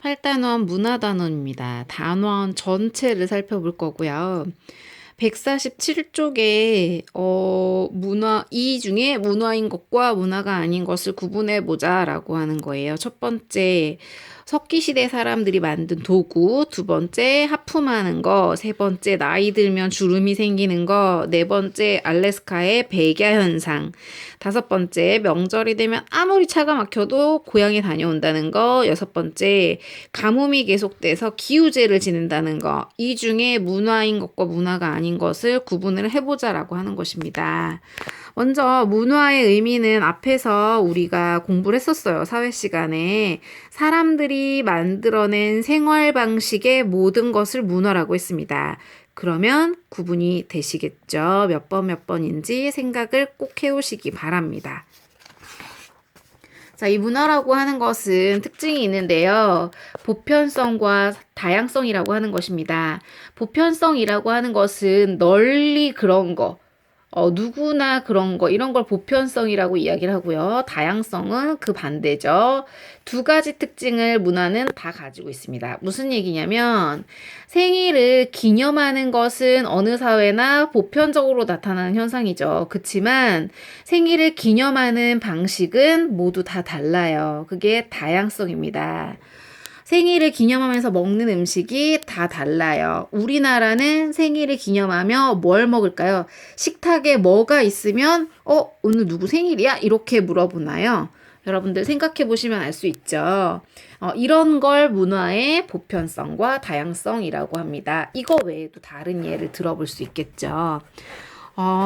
8단원 문화단원입니다. 단원 전체를 살펴볼 거고요. 147쪽에 이 중에 문화인 것과 문화가 아닌 것을 구분해 보자라고 하는 거예요. 첫 번째, 석기시대 사람들이 만든 도구, 두 번째, 하품하는 거, 세 번째, 나이 들면 주름이 생기는 거, 네 번째, 알래스카의 백야 현상, 다섯 번째, 명절이 되면 아무리 차가 막혀도 고향에 다녀온다는 거, 여섯 번째, 가뭄이 계속돼서 기우제를 지낸다는 거, 이 중에 문화인 것과 문화가 아닌 것을 구분을 해보자라고 하는 것입니다. 먼저 문화의 의미는 앞에서 우리가 공부를 했었어요. 사회 시간에. 사람들이 만들어낸 생활 방식의 모든 것을 문화라고 했습니다. 그러면 구분이 되시겠죠? 몇 번인지 생각을 꼭 해오시기 바랍니다. 자, 이 문화라고 하는 것은 특징이 있는데요. 보편성과 다양성이라고 하는 것입니다. 보편성이라고 하는 것은 널리 그런 거, 누구나 그런 거, 이런 걸 보편성이라고 이야기를 하고요. 다양성은 그 반대죠. 두 가지 특징을 문화는 다 가지고 있습니다. 무슨 얘기냐면 생일을 기념하는 것은 어느 사회나 보편적으로 나타나는 현상이죠. 그렇지만 생일을 기념하는 방식은 모두 다 달라요. 그게 다양성입니다. 생일을 기념하면서 먹는 음식이 다 달라요. 우리나라는 생일을 기념하며 뭘 먹을까요? 식탁에 뭐가 있으면 오늘 누구 생일이야? 이렇게 물어보나요? 여러분들 생각해 보시면 알 수 있죠. 이런 걸 문화의 보편성과 다양성이라고 합니다. 이거 외에도 다른 예를 들어볼 수 있겠죠.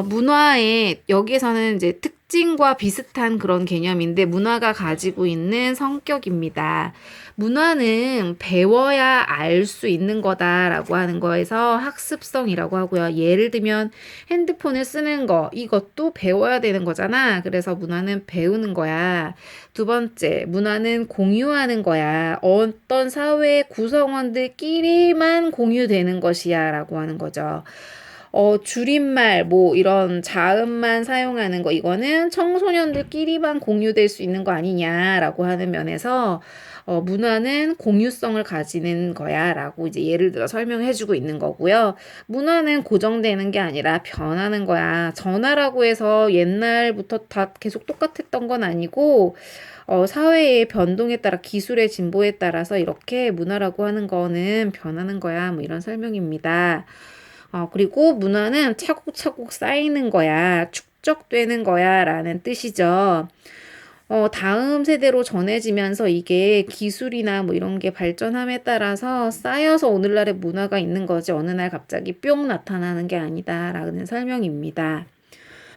문화의 여기에서는 이제 특징과 비슷한 그런 개념인데 문화가 가지고 있는 성격입니다. 문화는 배워야 알 수 있는 거다라고 하는 거에서 학습성이라고 하고요. 예를 들면 핸드폰을 쓰는 거 이것도 배워야 되는 거잖아. 그래서 문화는 배우는 거야. 두 번째, 문화는 공유하는 거야. 어떤 사회 구성원들끼리만 공유되는 것이야 라고 하는 거죠. 줄임말, 이런 자음만 사용하는 거, 이거는 청소년들끼리만 공유될 수 있는 거 아니냐라고 하는 면에서, 문화는 공유성을 가지는 거야 라고 이제 예를 들어 설명해주고 있는 거고요. 문화는 고정되는 게 아니라 변하는 거야. 전화라고 해서 옛날부터 다 계속 똑같았던 건 아니고, 사회의 변동에 따라 기술의 진보에 따라서 이렇게 문화라고 하는 거는 변하는 거야. 이런 설명입니다. 그리고 문화는 차곡차곡 쌓이는 거야, 축적되는 거야 라는 뜻이죠. 다음 세대로 전해지면서 이게 기술이나 이런 게 발전함에 따라서 쌓여서 오늘날의 문화가 있는 거지 어느 날 갑자기 뿅 나타나는 게 아니다라는 설명입니다.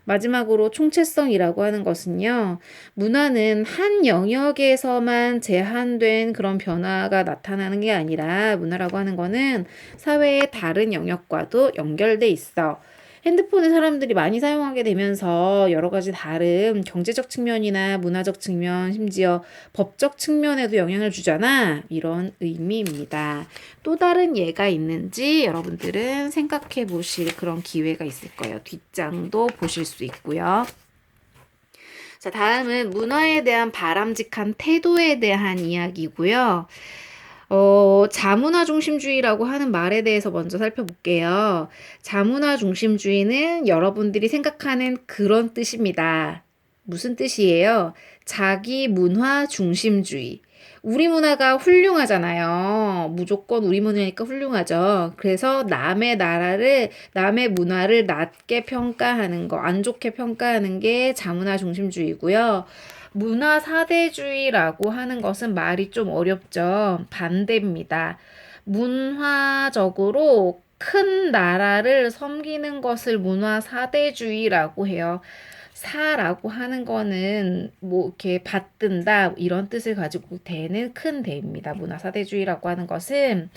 마지막으로 총체성이라고 하는 것은요, 문화는 한 영역에서만 제한된 그런 변화가 나타나는 게 아니라 문화라고 하는 거는 사회의 다른 영역과도 연결돼 있어. 핸드폰을 사람들이 많이 사용하게 되면서 여러 가지 다른 경제적 측면이나 문화적 측면, 심지어 법적 측면에도 영향을 주잖아. 이런 의미입니다. 또 다른 예가 있는지 여러분들은 생각해 보실 그런 기회가 있을 거예요. 뒷장도 보실 수 있고요. 자, 다음은 문화에 대한 바람직한 태도에 대한 이야기고요. 자문화 중심주의라고 하는 말에 대해서 먼저 살펴볼게요. 자문화 중심주의는 여러분들이 생각하는 그런 뜻입니다. 무슨 뜻이에요? 자기 문화 중심주의. 우리 문화가 훌륭하잖아요. 무조건 우리 문화니까 훌륭하죠. 그래서 남의 문화를 낮게 평가하는 거, 안 좋게 평가하는 게 자문화 중심주의고요. 문화 사대주의라고 하는 것은 말이 좀 어렵죠. 반대입니다. 문화적으로 큰 나라를 섬기는 것을 문화 사대주의라고 해요. 사라고 하는 거는 이렇게 받든다 이런 뜻을 가지고 되는 큰 대입니다. 문화 사대주의라고 하는 것은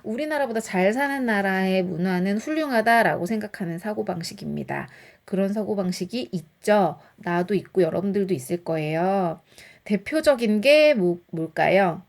우리나라보다 잘 사는 나라의 문화는 훌륭하다라고 생각하는 사고방식입니다. 그런 사고방식이 있죠. 나도 있고 여러분들도 있을 거예요. 대표적인 게 뭘까요?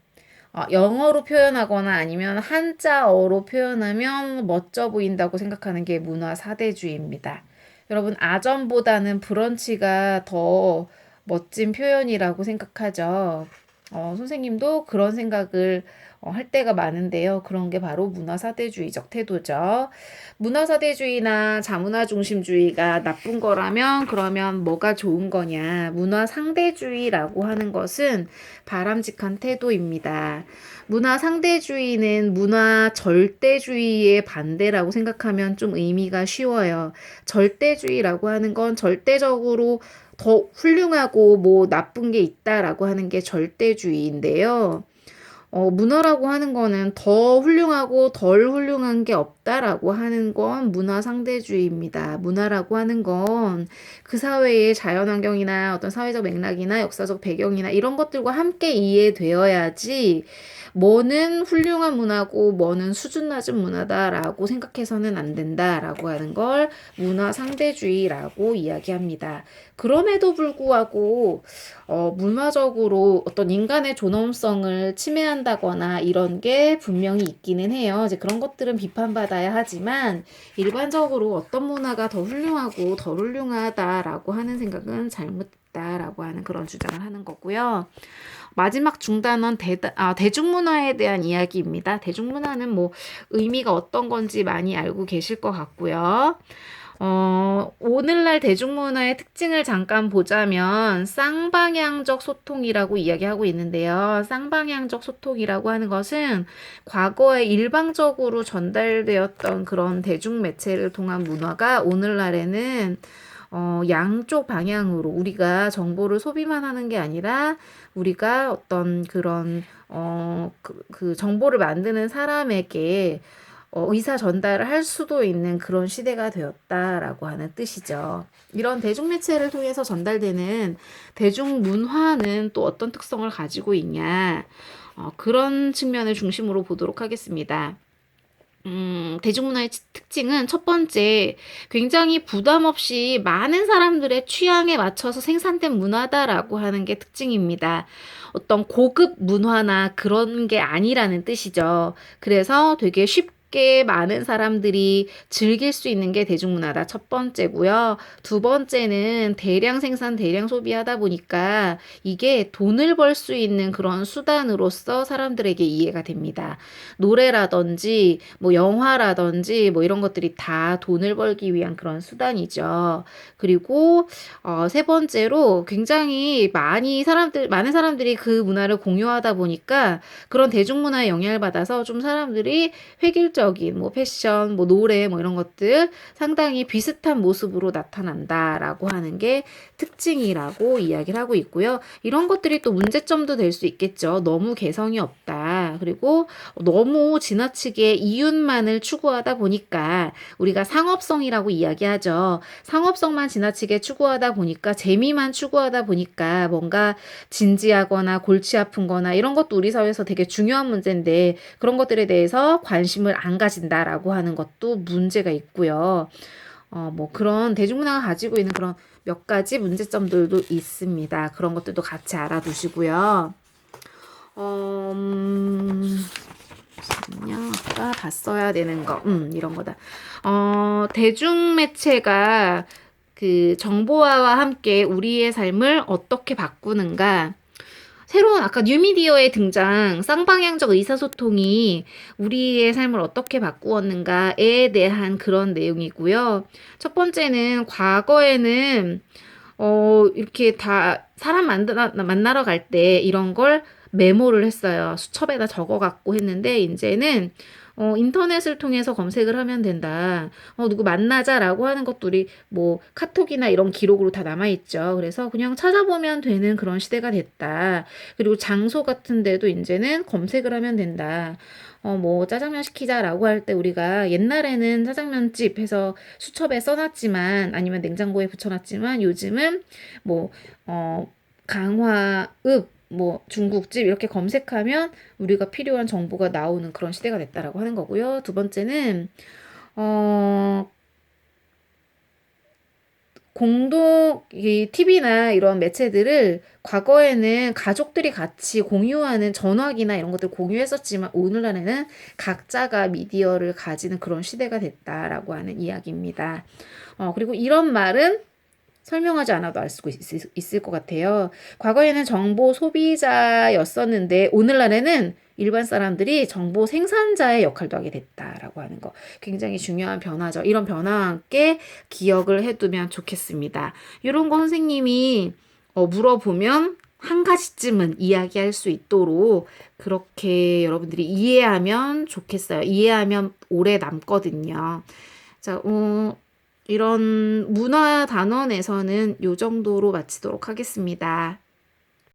영어로 표현하거나 아니면 한자어로 표현하면 멋져 보인다고 생각하는 게 문화 사대주의입니다. 여러분, 아점보다는 브런치가 더 멋진 표현이라고 생각하죠. 선생님도 그런 생각을 할 때가 많은데요. 그런 게 바로 문화사대주의적 태도죠. 문화사대주의나 자문화중심주의가 나쁜 거라면 그러면 뭐가 좋은 거냐? 문화상대주의라고 하는 것은 바람직한 태도입니다. 문화상대주의는 문화절대주의의 반대라고 생각하면 좀 의미가 쉬워요. 절대주의라고 하는 건 절대적으로 더 훌륭하고 뭐 나쁜 게 있다라고 하는 게 절대주의인데요. 문화라고 하는 거는 더 훌륭하고 덜 훌륭한 게 없다라고 하는 건 문화 상대주의입니다. 문화라고 하는 건 그 사회의 자연환경이나 어떤 사회적 맥락이나 역사적 배경이나 이런 것들과 함께 이해되어야지 뭐는 훌륭한 문화고 뭐는 수준 낮은 문화다라고 생각해서는 안 된다라고 하는 걸 문화 상대주의라고 이야기합니다. 그럼에도 불구하고 문화적으로 어떤 인간의 존엄성을 침해한다거나 이런 게 분명히 있기는 해요. 이제 그런 것들은 비판받아야 하지만 일반적으로 어떤 문화가 더 훌륭하고 덜 훌륭하다라고 하는 생각은 잘못됐다라고 하는 그런 주장을 하는 거고요. 마지막 중단은 대중문화에 대한 이야기입니다. 대중문화는 뭐 의미가 어떤 건지 많이 알고 계실 것 같고요. 오늘날 대중문화의 특징을 잠깐 보자면 쌍방향적 소통이라고 이야기하고 있는데요. 쌍방향적 소통이라고 하는 것은 과거에 일방적으로 전달되었던 그런 대중매체를 통한 문화가 오늘날에는 양쪽 방향으로 우리가 정보를 소비만 하는 게 아니라 우리가 어떤 그런 그 정보를 만드는 사람에게 의사 전달을 할 수도 있는 그런 시대가 되었다라고 하는 뜻이죠. 이런 대중매체를 통해서 전달되는 대중문화는 또 어떤 특성을 가지고 있냐? 그런 측면을 중심으로 보도록 하겠습니다. 대중문화의 특징은 첫 번째, 굉장히 부담 없이 많은 사람들의 취향에 맞춰서 생산된 문화다라고 하는 게 특징입니다. 어떤 고급 문화나 그런 게 아니라는 뜻이죠. 그래서 되게 쉽게 많은 사람들이 즐길 수 있는 게 대중문화다. 첫 번째고요. 두 번째는 대량 생산, 대량 소비하다 보니까 이게 돈을 벌 수 있는 그런 수단으로서 사람들에게 이해가 됩니다. 노래라든지 뭐 영화라든지 뭐 이런 것들이 다 돈을 벌기 위한 그런 수단이죠. 그리고 세 번째로 굉장히 많은 사람들이 그 문화를 공유하다 보니까 그런 대중문화에 영향을 받아서 좀 사람들이 획일적인 뭐 패션, 뭐 노래 뭐 이런 것들 상당히 비슷한 모습으로 나타난다라고 하는 게 특징이라고 이야기를 하고 있고요. 이런 것들이 또 문제점도 될 수 있겠죠. 너무 개성이 없다. 그리고 너무 지나치게 이윤만을 추구하다 보니까 우리가 상업성이라고 이야기하죠. 상업성만 지나치게 추구하다 보니까 재미만 추구하다 보니까 뭔가 진지하거나 골치 아픈 거나 이런 것도 우리 사회에서 되게 중요한 문제인데 그런 것들에 대해서 관심을 안 가진다라고 하는 것도 문제가 있고요. 뭐 그런 대중문화가 가지고 있는 그런 몇 가지 문제점들도 있습니다. 그런 것들도 같이 알아두시고요. 잠깐만요. 아까 봤어야 되는 거. 이런 거다. 대중매체가 그 정보화와 함께 우리의 삶을 어떻게 바꾸는가. 새로운 아까 뉴미디어의 등장, 쌍방향적 의사소통이 우리의 삶을 어떻게 바꾸었는가에 대한 그런 내용이고요. 첫 번째는 과거에는 이렇게 다 사람 만나러 갈 때 이런 걸 메모를 했어요. 수첩에다 적어갖고 했는데 이제는 인터넷을 통해서 검색을 하면 된다. 누구 만나자라고 하는 것들이 뭐 카톡이나 이런 기록으로 다 남아있죠. 그래서 그냥 찾아보면 되는 그런 시대가 됐다. 그리고 장소 같은 데도 이제는 검색을 하면 된다. 뭐 짜장면 시키자라고 할 때 우리가 옛날에는 짜장면집 해서 수첩에 써놨지만 아니면 냉장고에 붙여놨지만 요즘은 뭐 강화읍 뭐 중국집 이렇게 검색하면 우리가 필요한 정보가 나오는 그런 시대가 됐다라고 하는 거고요. 두 번째는 이 TV나 이런 매체들을 과거에는 가족들이 같이 공유하는 전화기나 이런 것들 공유했었지만 오늘날에는 각자가 미디어를 가지는 그런 시대가 됐다라고 하는 이야기입니다. 그리고 이런 말은 설명하지 않아도 알 수 있을 것 같아요. 과거에는 정보 소비자였었는데 오늘날에는 일반 사람들이 정보 생산자의 역할도 하게 됐다라고 하는 거 굉장히 중요한 변화죠. 이런 변화와 함께 기억을 해두면 좋겠습니다. 이런 거 선생님이 물어보면 한 가지쯤은 이야기할 수 있도록 그렇게 여러분들이 이해하면 좋겠어요. 이해하면 오래 남거든요. 자, 이런 문화 단원에서는 요 정도로 마치도록 하겠습니다.